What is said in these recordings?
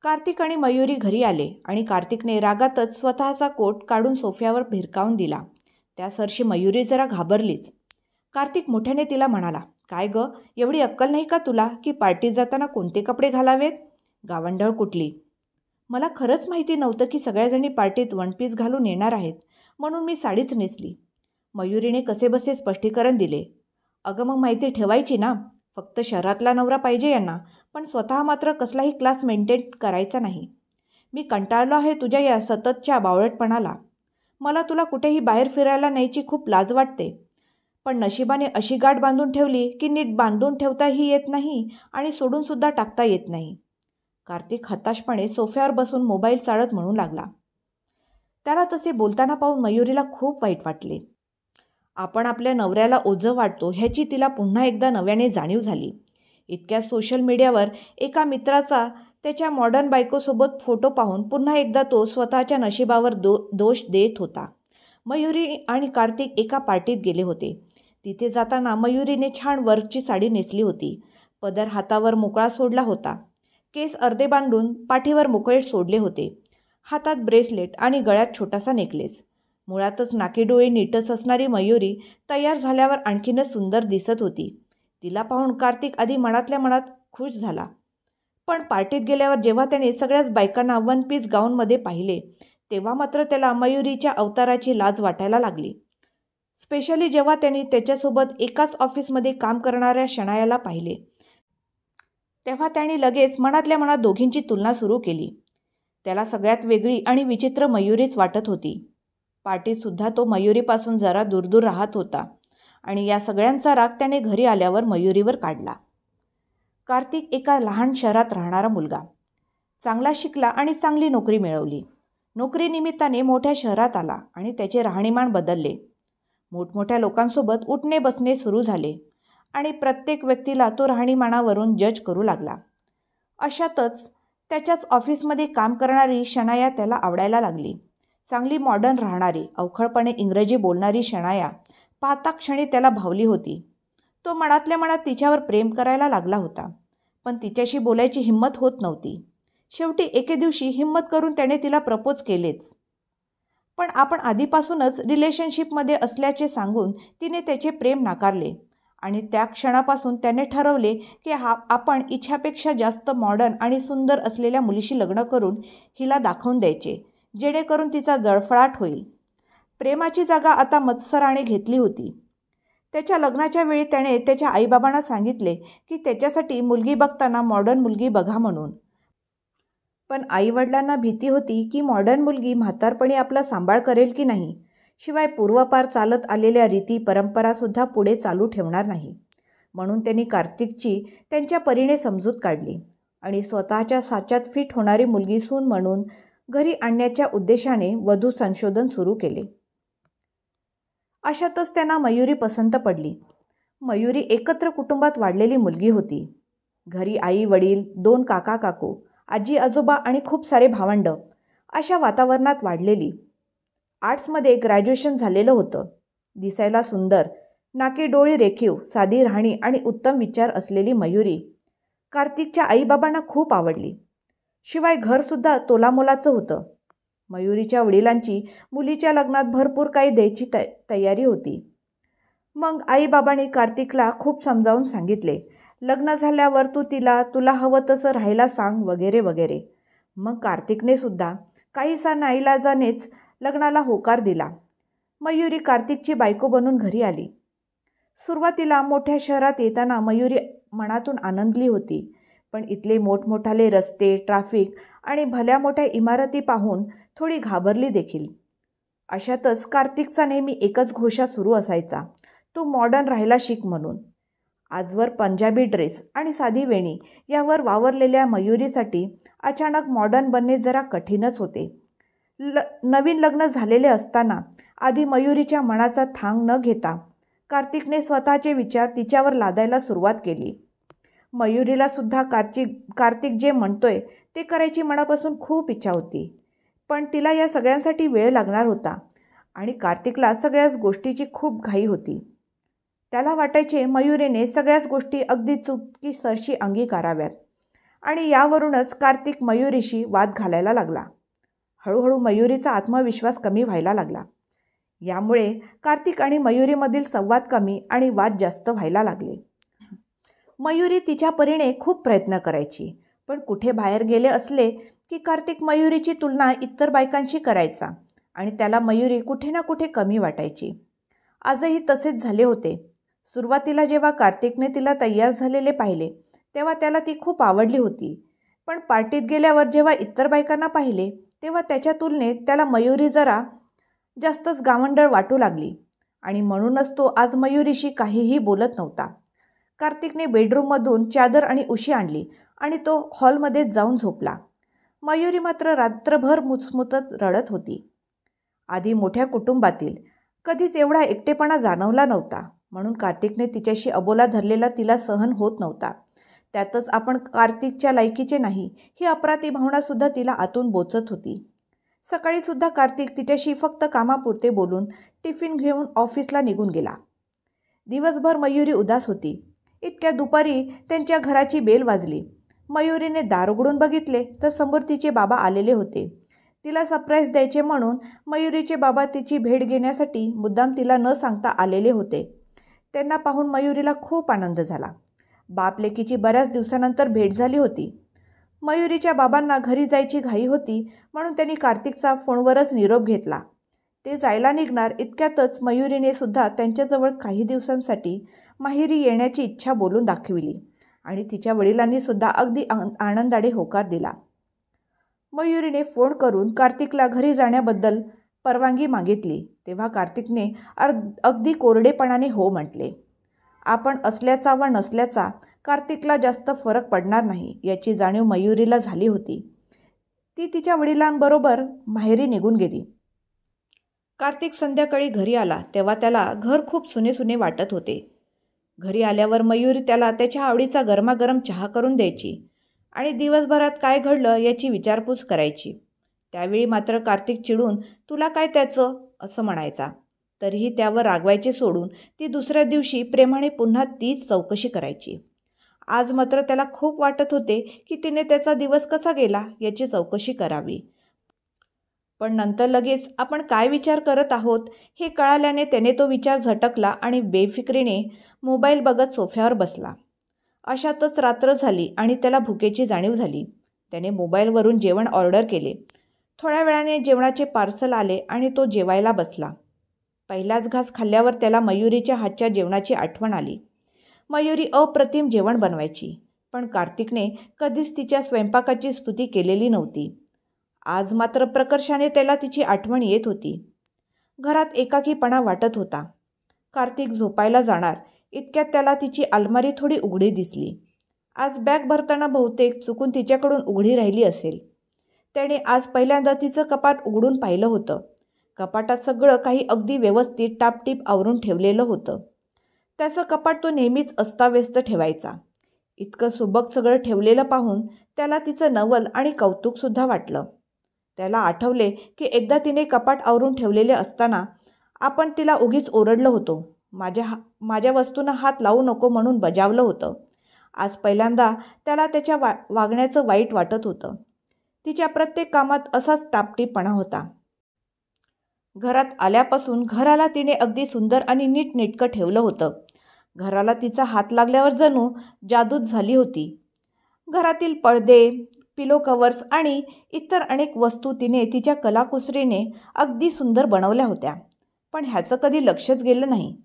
कार्तिक आणि मयुरी घरी आले आणि कार्तिकने रागातच स्वतःचा कोट काढून सोफ्यावर भिरकावून दिला. त्या सरशी मयुरी जरा घाबरलीच. कार्तिक मोठ्याने तिला म्हणाला, "काय ग, एवढी अक्कल नाही का तुला की पार्टीत जाताना कोणते कपडे घालावेत? गावंढळ कुठली. मला खरंच माहिती नव्हतं की सगळ्याजणी पार्टीत वन पीस घालून येणार आहेत, म्हणून मी साडीच नेसली." मयुरीने कसेबसे स्पष्टीकरण दिले. "अगं मग माहिती ठेवायची ना. फक्त शहरातला नवरा पाहिजे यांना, पण स्वतः मात्र कसलाही क्लास मेंटेन करायचा नाही. मी कंटाळलो आहे तुझ्या या सततच्या बावळटपणाला. मला तुला कुठेही बाहेर फिरायला न्यायची खूप लाज वाटते, पण नशिबाने अशी गाठ बांधून ठेवली की नीट बांधून ठेवताही येत नाही आणि सोडूनसुद्धा टाकता येत नाही." कार्तिक हताशपणे सोफ्यावर बसून मोबाईल चाळत म्हणू लागला. त्याला तसे बोलताना पाहून मयुरीला खूप वाईट वाटले. आपण आपल्या नवऱ्याला ओझं वाटतो ह्याची तिला पुन्हा एकदा नव्याने जाणीव झाली. इतक्या सोशल मीडियावर एका मित्राचा त्याच्या मॉडर्न बायकोसोबत फोटो पाहून पुन्हा एकदा तो स्वतःच्या नशिबावर दोष देत होता. मयुरी आणि कार्तिक एका पार्टीत गेले होते. तिथे जाताना मयुरीने छान वर्कची साडी नेसली होती. पदर हातावर मोकळा सोडला होता. केस अर्धे बांधून पाठीवर मोकळे सोडले होते. हातात ब्रेसलेट आणि गळ्यात छोटासा नेकलेस. मुळातच नाकेडोळे नीटच असणारी मयुरी तयार झाल्यावर आणखीनच सुंदर दिसत होती. तिला पाहून कार्तिक आधी मनातल्या मनात खुश झाला, पण पार्टीत गेल्यावर जेव्हा त्याने सगळ्याच बायकांना वन पीस गाऊनमध्ये पाहिले तेव्हा मात्र त्याला मयुरीच्या अवताराची लाज वाटायला लागली. स्पेशली जेव्हा त्यांनी त्याच्यासोबत एकाच ऑफिसमध्ये काम करणाऱ्या शनायाला पाहिले तेव्हा त्याने लगेच मनातल्या मनात दोघींची तुलना सुरू केली. त्याला सगळ्यात वेगळी आणि विचित्र मयुरीच वाटत होती. पार्टीतसुद्धा तो मयुरीपासून जरा दूर राहत होता आणि या सगळ्यांचा राग त्याने घरी आल्यावर मयुरीवर काढला. कार्तिक एका लहान शहरात राहणारा मुलगा. चांगला शिकला आणि चांगली नोकरी मिळवली. नोकरीनिमित्ताने मोठ्या शहरात आला आणि त्याचे राहणीमान बदलले. मोठमोठ्या लोकांसोबत उठणे बसणे सुरू झाले आणि प्रत्येक व्यक्तीला तो राहणीमानावरून जज करू लागला. अशातच त्याच्याच ऑफिसमध्ये काम करणारी शनाया त्याला आवडायला लागली. चांगली मॉडर्न राहणारी, अवखळपणे इंग्रजी बोलणारी शनाया पाहता क्षणी त्याला भावली होती. तो मनातल्या मनात तिच्यावर प्रेम करायला लागला होता, पण तिच्याशी बोलायची हिंमत होत नव्हती. शेवटी एके दिवशी हिंमत करून त्याने तिला प्रपोज केलेच. पण आपण आधीपासूनच रिलेशनशिपमध्ये असल्याचे सांगून तिने त्याचे प्रेम नाकारले आणि त्या क्षणापासून त्याने ठरवले की आपण इच्छापेक्षा जास्त मॉडर्न आणि सुंदर असलेल्या मुलीशी लग्न करून हिला दाखवून द्यायचे, जेणेकरून तिचा जळफळाट होईल. प्रेमाची जागा आता मत्सराने घेतली होती. त्याच्या लग्नाच्या वेळी त्याने त्याच्या आईबाबांना सांगितले की त्याच्यासाठी मुलगी बघताना मॉडर्न मुलगी बघा म्हणून. पण आईवडिलांना भीती होती की मॉडर्न मुलगी म्हातारपणी आपला सांभाळ करेल की नाही, शिवाय पूर्वपार चालत आलेल्या रीती परंपरासुद्धा पुढे चालू ठेवणार नाही. म्हणून त्यांनी कार्तिकची त्यांच्या परीने समजूत काढली आणि स्वतःच्या साच्यात फिट होणारी मुलगी सून म्हणून घरी आणण्याच्या उद्देशाने वधू संशोधन सुरू केले. अशातच त्यांना मयुरी पसंत पडली. मयुरी एकत्र कुटुंबात वाढलेली मुलगी होती. घरी आई वडील, 2 काका काकू, आजी आजोबा आणि खूप सारे भावंड अशा वातावरणात वाढलेली. आर्ट्समध्ये ग्रॅज्युएशन झालेलं होतं. दिसायला सुंदर, नाकेडोळी रेखीव, साधी राहणी आणि उत्तम विचार असलेली मयुरी कार्तिकच्या आईबाबांना खूप आवडली. शिवाय घरसुद्धा तोलामोलाचं होतं. मयुरीच्या वडिलांची मुलीच्या लग्नात भरपूर काही द्यायची तयारी होती. मग आईबाबांनी कार्तिकला खूप समजावून सांगितले, लग्न झाल्यावर तुला हवं तसं राहायला सांग वगैरे वगैरे. मग कार्तिकने सुद्धा काहीसा नाईलाजानेच लग्नाला होकार दिला. मयुरी कार्तिकची बायको बनून घरी आली. सुरुवातीला मोठ्या शहरात येताना मयुरी मनातून आनंदली होती, पण इथले मोठमोठाले रस्ते, ट्रॅफिक आणि भल्या मोठ्या इमारती पाहून थोडी घाबरली देखील. अशातच कार्तिकचा नेहमी एकच घोषा सुरू असायचा, तू मॉडर्न राहायला शिक म्हणून. आजवर पंजाबी ड्रेस आणि साधी वेणी यावर वावरलेल्या मयुरीसाठी अचानक मॉडर्न बनणे जरा कठीणच होते. नवीन लग्न झालेले असताना आधी मयुरीच्या मनाचा थांग न घेता कार्तिकने स्वतःचे विचार तिच्यावर लादायला सुरुवात केली. मयुरीला सुद्धा कार्तिक जे म्हणतोय ते करायची मनापासून खूप इच्छा होती, पण तिला या सगळ्यांसाठी वेळ लागणार होता आणि कार्तिकला सगळ्याच गोष्टीची खूप घाई होती. त्याला वाटायचे मयुरीने सगळ्याच गोष्टी अगदी चुटकीसरशी अंगीकाराव्यात आणि यावरूनच कार्तिक मयुरीशी वाद घालायला लागला. हळूहळू मयुरीचा आत्मविश्वास कमी व्हायला लागला. यामुळे कार्तिक आणि मयुरीमधील संवाद कमी आणि वाद जास्त व्हायला लागले. मयुरी तिच्या परीने खूप प्रयत्न करायची, पण कुठे बाहेर गेले असले की कार्तिक मयुरीची तुलना इतर बायकांशी करायचा आणि त्याला मयुरी कुठे ना कुठे कमी वाटायची. आजही तसेच झाले होते. सुरुवातीला जेव्हा कार्तिकने तिला तयार झालेले पाहिले तेव्हा त्याला ती खूप आवडली होती, पण पार्टीत गेल्यावर जेव्हा इतर बायकांना पाहिले तेव्हा त्याच्या तुलनेत त्याला मयुरी जरा जास्तच गावंढळ वाटू लागली आणि म्हणूनच तो आज मयुरीशी काहीही बोलत नव्हता. कार्तिकने बेडरूममधून चादर आणि उशी आणली आणि तो हॉलमध्ये जाऊन झोपला. मयुरी मात्र रात्रभर मुचमुचत रडत होती. आधी मोठ्या कुटुंबातील कधीच एवढा एकटेपणा जाणवला नव्हता, म्हणून कार्तिकने तिच्याशी अबोला धरलेला तिला सहन होत नव्हता. त्यातच आपण कार्तिकच्या लायकीचे नाही ही अपराधी भावनासुद्धा तिला आतून बोचत होती. सकाळीसुद्धा कार्तिक तिच्याशी फक्त कामापुरते बोलून टिफिन घेऊन ऑफिसला निघून गेला. दिवसभर मयुरी उदास होती. इतक्या दुपारी त्यांच्या घराची बेल वाजली. मयुरीने दार उघडून बघितले तर समोर तिचे बाबा आलेले होते. तिला सरप्राईज द्यायचे म्हणून मयुरीचे बाबा तिची भेट घेण्यासाठी मुद्दाम तिला न सांगता आलेले होते. त्यांना पाहून मयुरीला खूप आनंद झाला. बाप लेकीची बऱ्याच दिवसानंतर भेट झाली होती. मयुरीच्या बाबांना घरी जायची घाई होती, म्हणून त्यांनी कार्तिकचा फोनवरच निरोप घेतला. ते जायला निघणार इतक्यातच मयुरीने सुद्धा त्यांच्याजवळ काही दिवसांसाठी माहेरी येण्याची इच्छा बोलून दाखविली आणि तिच्या वडिलांनी सुद्धा अगदी आनंदाने होकार दिला. मयुरीने फोन करून कार्तिकला घरी जाण्याबद्दल परवानगी मागितली तेव्हा कार्तिकने अगदी कोरडेपणाने हो म्हटले. आपण असल्याचा वा नसल्याचा कार्तिकला जास्त फरक पडणार नाही याची जाणीव मयुरीला झाली होती. ती तिच्या वडिलांबरोबर माहेरी निघून गेली. कार्तिक संध्याकाळी घरी आला तेव्हा त्याला घर खूप सुने वाटत होते. घरी आल्यावर मयुरी त्याला त्याच्या आवडीचा गरमागरम चहा करून द्यायची आणि दिवसभरात काय घडलं याची विचारपूस करायची. त्यावेळी मात्र कार्तिक चिडून तुला काय त्याचं असं म्हणायचा. तरीही त्यावर रागवायचे सोडून ती दुसऱ्या दिवशी प्रेमाने पुन्हा तीच चौकशी करायची. आज मात्र त्याला खूप वाटत होते की तिने त्याचा दिवस कसा गेला याची चौकशी करावी. पण नंतर लगेच आपण काय विचार करत आहोत हे कळाल्याने त्याने तो विचार झटकला आणि बेफिक्रीने मोबाईल बघत सोफ्यावर बसला. अशातच रात्र झाली आणि त्याला भुकेची जाणीव झाली. त्याने मोबाईलवरून जेवण ऑर्डर केले. थोड्या वेळाने जेवणाचे पार्सल आले आणि तो जेवायला बसला. पहिलाच घास खाल्ल्यावर त्याला मयुरीच्या हातच्या जेवणाची आठवण आली. मयुरी अप्रतिम जेवण बनवायची, पण कार्तिकने कधीच तिच्या स्वयंपाकाची स्तुती केलेली नव्हती. आज मात्र प्रकर्षाने त्याला तिची आठवण येत होती. घरात एकाकीपणा वाटत होता. कार्तिक झोपायला जाणार इतक्यात त्याला तिची अलमारी थोडी उघडी दिसली. आज बॅग भरताना बहुतेक चुकून तिच्याकडून उघडी राहिली असेल. त्याने आज पहिल्यांदा तिचं कपाट उघडून पाहिलं होतं. कपाटात सगळं काही अगदी व्यवस्थित टापटीप आवरून ठेवलेलं होतं. त्याचं कपाट तो नेहमीच अस्ताव्यस्त ठेवायचा. इतकं सुबक सगळं ठेवलेलं पाहून त्याला तिचं नवल आणि कौतुकसुद्धा वाटलं. त्याला आठवले की एकदा तिने कपाट आवरून ठेवलेले असताना आपण तिला उगीच ओरडलं होतं. माझ्या वस्तूंना हात लावू नको म्हणून बजावलं होतं. आज पहिल्यांदा त्याला त्याच्या वागण्याचं वाईट वाटत होतं. तिच्या प्रत्येक कामात असाच टापटीपणा होता. घरात आल्यापासून घराला तिने अगदी सुंदर आणि नीटनेटकं ठेवलं होतं. घराला तिचा हात लागल्यावर जणू जादूच झाली होती. घरातील पडदे, पिलो कव्हर्स आणि इतर अनेक वस्तू तिने तिच्या कलाकुसरीने अगदी सुंदर बनवल्या होत्या, पण ह्याचं कधी लक्षच गेलं नाही.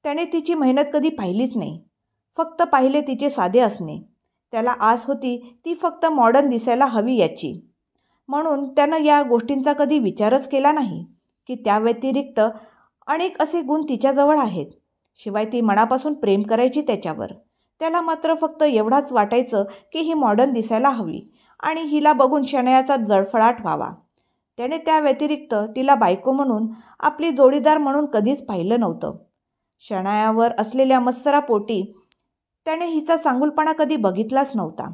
त्याने तिची मेहनत कधी पाहिलीच नाही. फक्त पाहिले तिचे साधे असणे. त्याला आस होती ती फक्त मॉडर्न दिसायला हवी याची. म्हणून त्यानं या गोष्टींचा कधी विचारच केला नाही की त्या व्यतिरिक्त अनेक असे गुण तिच्याजवळ आहेत. शिवाय ती मनापासून प्रेम करायची त्याच्यावर. त्याला मात्र फक्त एवढाच वाटायचं की ही मॉडर्न दिसायला हवी आणि हिला बघून शनायाचा जळफळाट व्हावा. त्याने त्या व्यतिरिक्त तिला बायको म्हणून, आपली जोडीदार म्हणून कधीच पाहिलं नव्हतं. शनायावर असलेल्या मत्सरापोटी त्याने हिचा चांगुलपणा कधी बघितलाच नव्हता.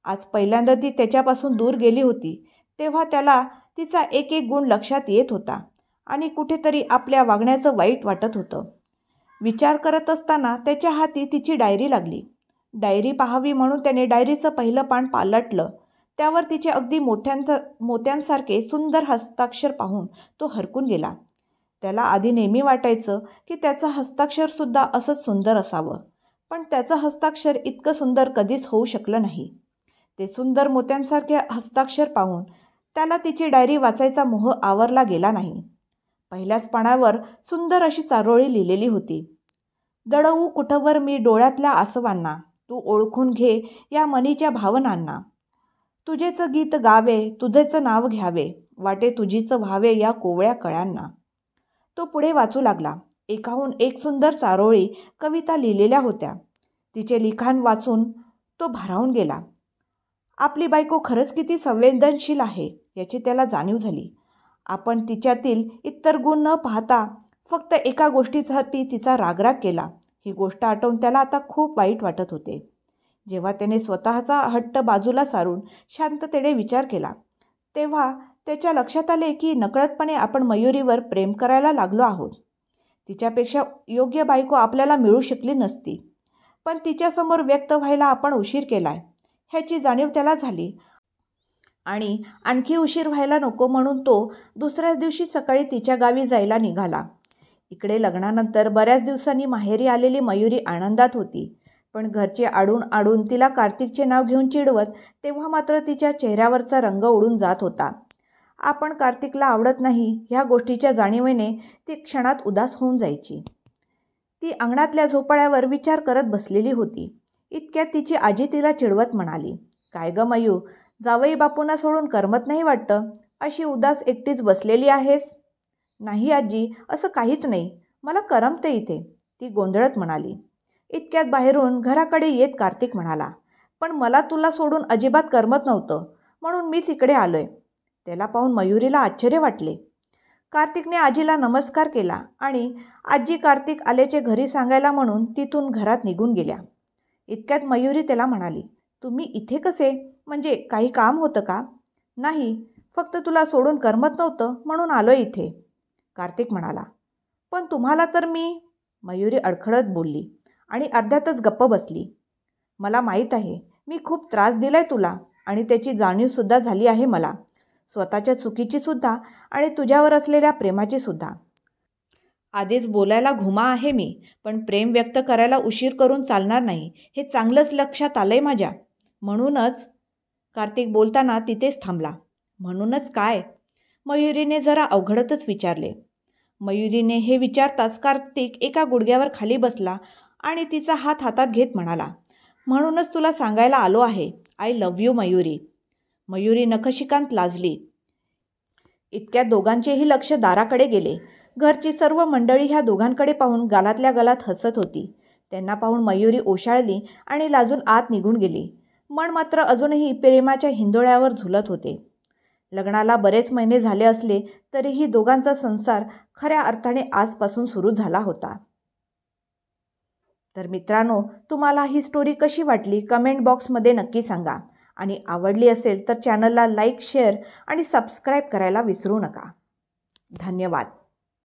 आज पहिल्यांदा ती त्याच्यापासून दूर गेली होती तेव्हा त्याला तिचा एक एक गुण लक्षात येत होता आणि कुठेतरी आपल्या वागण्याचं वाईट वाटत होतं. विचार करत असताना त्याच्या हाती तिची डायरी लागली. डायरी पाहावी म्हणून त्याने डायरीचं पहिलं पान पालटलं. त्यावर तिचे अगदी मोत्यांसारखे सुंदर हस्ताक्षर पाहून तो हरकून गेला. त्याला आधी नेहमी वाटायचं की त्याचं हस्ताक्षरसुद्धा असंच सुंदर असावं, पण त्याचं हस्ताक्षर इतकं सुंदर कधीच होऊ शकलं नाही. ते सुंदर मोत्यांसारखे हस्ताक्षर पाहून त्याला तिची डायरी वाचायचा मोह आवरला गेला नाही. पहिल्याच पानावर सुंदर अशी चारोळी लिहिलेली होती. दडवू कुठवर मी डोळ्यातल्या आसवांना, तू ओळखून घे या मनीच्या भावनांना. तुझेच गीत गावे, तुझेच नाव घ्यावे, वाटे तुझीच व्हावे या कोवळ्या कळ्यांना. तो पुढे वाचू लागला. एकाहून एक सुंदर चारोळी, कविता लिहिलेल्या होत्या. तिचे लिखाण वाचून तो भारावून गेला. आपली बायको खरंच किती संवेदनशील आहे याची त्याला जाणीव झाली. आपण तिच्यातील इतर गुण न पाहता फक्त एका गोष्टीसाठी तिचा रागराग केला. ही गोष्ट आठवून त्याला आता खूप वाईट वाटत होते. जेव्हा त्याने स्वतःचा हट्ट बाजूला सारून शांततेने विचार केला, तेव्हा त्याच्या लक्षात आले की नकळतपणे आपण मयुरीवर प्रेम करायला लागलो आहोत. तिच्यापेक्षा योग्य बायको आपल्याला मिळू शकली नसती, पण तिच्यासमोर व्यक्त व्हायला आपण उशीर केलाय ह्याची जाणीव त्याला झाली. आणि आणखी उशीर व्हायला नको म्हणून तो दुसऱ्याच दिवशी सकाळी तिच्या गावी जायला निघाला. इकडे लग्नानंतर बऱ्याच दिवसांनी माहेरी आलेली मयुरी आनंदात होती, पण घरचे आडून आडून तिला कार्तिकचे नाव घेऊन चिडवत तेव्हा मात्र तिच्या चेहऱ्यावरचा रंग उडून जात होता. आपण कार्तिकला आवडत नाही ह्या गोष्टीच्या जाणीवेने ती क्षणात उदास होऊन जायची. ती अंगणातल्या झोपाळ्यावर विचार करत बसलेली होती. इतक्यात तिची आजी तिला चिडवत म्हणाली, काय ग मयू, जावई बापूंना सोडून करमत नाही वाटतं, अशी उदास एकटीच बसलेली आहेस. नाही आजी, असं काहीच नाही, मला करमते इथे, ती गोंधळत म्हणाली. इतक्यात बाहेरून घराकडे येत कार्तिक म्हणाला, पण मला तुला सोडून अजिबात करमत नव्हतं म्हणून मीच इकडे आलोय. त्याला पाहून मयुरीला आश्चर्य वाटले. कार्तिकने आजीला नमस्कार केला आणि आजी कार्तिक आल्याचे घरी सांगायला म्हणून तिथून घरात निघून गेल्या. इतक्यात मयुरी त्याला म्हणाली, तुम्ही इथे कसे, म्हणजे काही काम होतं का? नाही, फक्त तुला सोडून करमत नव्हतं म्हणून आलोय इथे. कार्तिक म्हणाला, पण तुम्हाला तर मी. मयुरी अडखळत बोलली आणि अर्ध्यातच गप्प बसली. मला माहीत आहे मी खूप त्रास दिलाय तुला आणि त्याची जाणीवसुद्धा झाली आहे मला, स्वतःच्या चुकीची सुद्धा आणि तुझ्यावर असलेल्या प्रेमाची सुद्धा. आधीच बोलायला घुमा आहे मी, पण प्रेम व्यक्त करायला उशीर करून चालणार नाही हे चांगलंच लक्षात आलंय माझ्या. म्हणूनच. कार्तिक बोलताना तिथेच थांबला. म्हणूनच काय? मयुरीने जरा अवघडतच विचारले. मयुरीने हे विचारताच कार्तिक एका गुडघ्यावर खाली बसला आणि तिचा हात हातात घेत म्हणाला, म्हणूनच तुला सांगायला आलो आहे, I love you Mayuri. Mayuri नखशिकांत लाजली. इतक्यात दोघांचेही लक्ष दाराकडे गेले. घरची सर्व मंडळी ह्या दोघांकडे पाहून गालातल्या गालात हसत होती. त्यांना पाहून मयुरी ओशाळली आणि लाजून आत निघून गेली. मन मात्र अजूनही प्रेमाच्या हिंदोळ्यावर झुलत होते. लग्नाला बरेच महिने झाले असले तरीही दोघांचा संसार खऱ्या अर्थाने आजपासून सुरू झाला होता. तर मित्रांनो, तुम्हाला ही स्टोरी कशी वाटली कमेंट बॉक्समध्ये नक्की सांगा आणि आवडली असेल तर चॅनलला लाईक, शेअर आणि सबस्क्राईब करायला विसरू नका. धन्यवाद.